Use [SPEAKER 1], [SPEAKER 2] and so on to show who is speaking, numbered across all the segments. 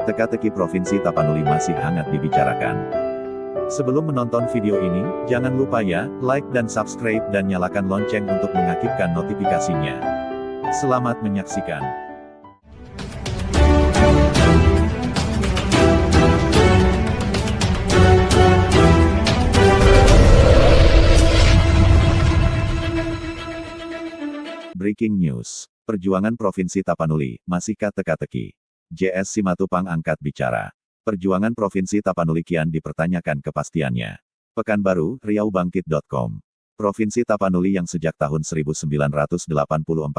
[SPEAKER 1] Teka-teki Provinsi Tapanuli masih hangat dibicarakan. Sebelum menonton video ini, jangan lupa ya, like dan subscribe dan nyalakan lonceng untuk mengaktifkan notifikasinya. Selamat menyaksikan. Breaking news. Perjuangan Provinsi Tapanuli, masihkah teka-teki? JS Simatupang angkat bicara. Perjuangan Provinsi Tapanuli kian dipertanyakan kepastiannya. Pekanbaru, riaubangkit.com. Provinsi Tapanuli yang sejak tahun 1984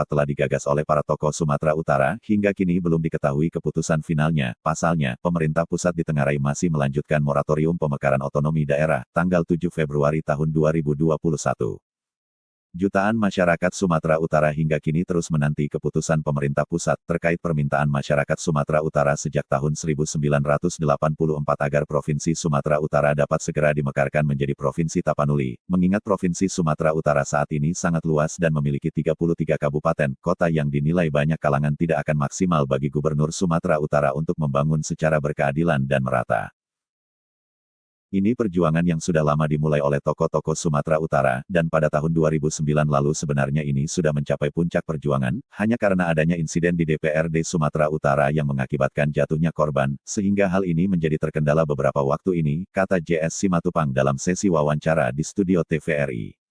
[SPEAKER 1] telah digagas oleh para tokoh Sumatera Utara, hingga kini belum diketahui keputusan finalnya. Pasalnya, pemerintah pusat di Tenggarai masih melanjutkan moratorium pemekaran otonomi daerah, tanggal 7 Februari tahun 2021. Jutaan masyarakat Sumatera Utara hingga kini terus menanti keputusan pemerintah pusat terkait permintaan masyarakat Sumatera Utara sejak tahun 1984 agar Provinsi Sumatera Utara dapat segera dimekarkan menjadi Provinsi Tapanuli, mengingat Provinsi Sumatera Utara saat ini sangat luas dan memiliki 33 kabupaten, kota yang dinilai banyak kalangan tidak akan maksimal bagi Gubernur Sumatera Utara untuk membangun secara berkeadilan dan merata. Ini perjuangan yang sudah lama dimulai oleh tokoh-tokoh Sumatera Utara, dan pada tahun 2009 lalu sebenarnya ini sudah mencapai puncak perjuangan, hanya karena adanya insiden di DPRD Sumatera Utara yang mengakibatkan jatuhnya korban, sehingga hal ini menjadi terkendala beberapa waktu ini, kata JS Simatupang dalam sesi wawancara di studio TVRI.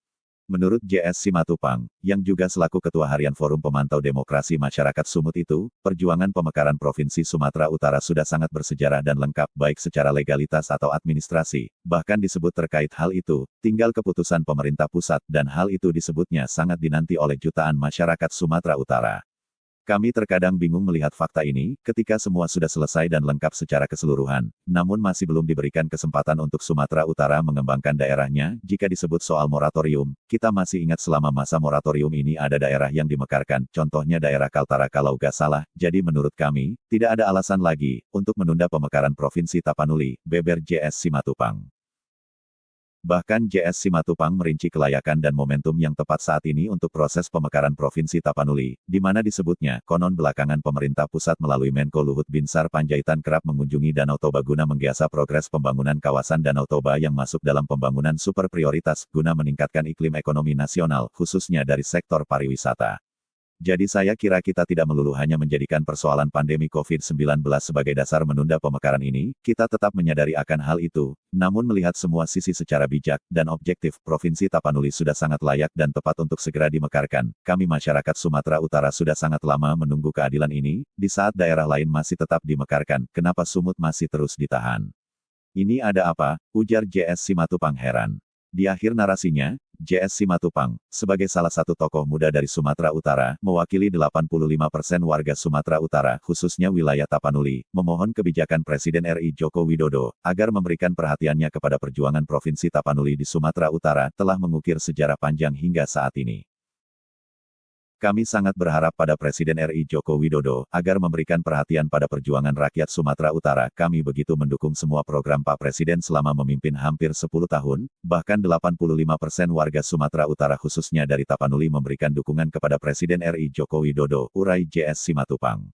[SPEAKER 1] Menurut JS Simatupang, yang juga selaku Ketua Harian Forum Pemantau Demokrasi Masyarakat Sumut itu, perjuangan pemekaran Provinsi Sumatera Utara sudah sangat bersejarah dan lengkap baik secara legalitas atau administrasi, bahkan disebut terkait hal itu, tinggal keputusan pemerintah pusat dan hal itu disebutnya sangat dinanti oleh jutaan masyarakat Sumatera Utara. Kami terkadang bingung melihat fakta ini, ketika semua sudah selesai dan lengkap secara keseluruhan, namun masih belum diberikan kesempatan untuk Sumatera Utara mengembangkan daerahnya. Jika disebut soal moratorium, kita masih ingat selama masa moratorium ini ada daerah yang dimekarkan, contohnya daerah Kaltara kalau gak salah. Jadi menurut kami, tidak ada alasan lagi untuk menunda pemekaran Provinsi Tapanuli, beber JS Simatupang. Bahkan JS Simatupang merinci kelayakan dan momentum yang tepat saat ini untuk proses pemekaran Provinsi Tapanuli, di mana disebutnya, konon belakangan pemerintah pusat melalui Menko Luhut Binsar Panjaitan kerap mengunjungi Danau Toba guna menggiasa progres pembangunan kawasan Danau Toba yang masuk dalam pembangunan super prioritas, guna meningkatkan iklim ekonomi nasional, khususnya dari sektor pariwisata. Jadi saya kira kita tidak melulu hanya menjadikan persoalan pandemi COVID-19 sebagai dasar menunda pemekaran ini, kita tetap menyadari akan hal itu, namun melihat semua sisi secara bijak dan objektif, Provinsi Tapanuli sudah sangat layak dan tepat untuk segera dimekarkan. Kami masyarakat Sumatera Utara sudah sangat lama menunggu keadilan ini, di saat daerah lain masih tetap dimekarkan, kenapa Sumut masih terus ditahan? Ini ada apa? Ujar JS Simatupang heran. Di akhir narasinya, JS Simatupang, sebagai salah satu tokoh muda dari Sumatera Utara, mewakili 85% warga Sumatera Utara, khususnya wilayah Tapanuli, memohon kebijakan Presiden RI Joko Widodo, agar memberikan perhatiannya kepada perjuangan Provinsi Tapanuli di Sumatera Utara, telah mengukir sejarah panjang hingga saat ini. Kami sangat berharap pada Presiden RI Joko Widodo, agar memberikan perhatian pada perjuangan rakyat Sumatera Utara. Kami begitu mendukung semua program Pak Presiden selama memimpin hampir 10 tahun, bahkan 85% warga Sumatera Utara khususnya dari Tapanuli memberikan dukungan kepada Presiden RI Joko Widodo, urai JS Simatupang.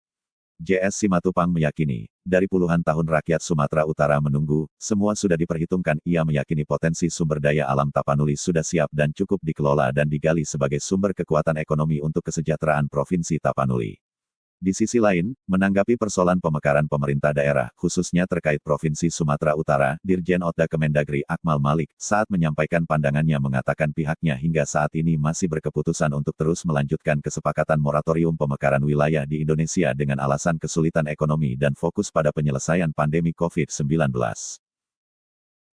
[SPEAKER 1] JS Simatupang meyakini, dari puluhan tahun rakyat Sumatera Utara menunggu, semua sudah diperhitungkan. Ia meyakini potensi sumber daya alam Tapanuli sudah siap dan cukup dikelola dan digali sebagai sumber kekuatan ekonomi untuk kesejahteraan Provinsi Tapanuli. Di sisi lain, menanggapi persoalan pemekaran pemerintah daerah, khususnya terkait Provinsi Sumatera Utara, Dirjen Otda Kemendagri Akmal Malik, saat menyampaikan pandangannya mengatakan pihaknya hingga saat ini masih berkeputusan untuk terus melanjutkan kesepakatan moratorium pemekaran wilayah di Indonesia dengan alasan kesulitan ekonomi dan fokus pada penyelesaian pandemi COVID-19.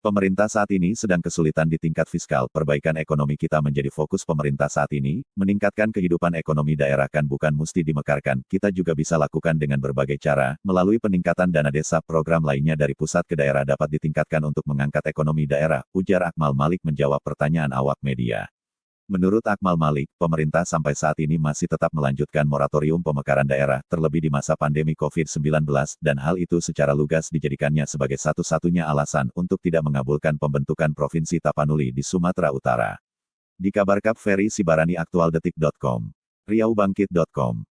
[SPEAKER 1] Pemerintah saat ini sedang kesulitan di tingkat fiskal. Perbaikan ekonomi kita menjadi fokus pemerintah saat ini. Meningkatkan kehidupan ekonomi daerah kan bukan mesti dimekarkan. Kita juga bisa lakukan dengan berbagai cara, melalui peningkatan dana desa. Program lainnya dari pusat ke daerah dapat ditingkatkan untuk mengangkat ekonomi daerah, ujar Akmal Malik menjawab pertanyaan awak media. Menurut Akmal Malik, pemerintah sampai saat ini masih tetap melanjutkan moratorium pemekaran daerah, terlebih di masa pandemi COVID-19, dan hal itu secara lugas dijadikannya sebagai satu-satunya alasan untuk tidak mengabulkan pembentukan Provinsi Tapanuli di Sumatera Utara. Dikabarkan Ferry Sibarani aktualdetik.com. riaubangkit.com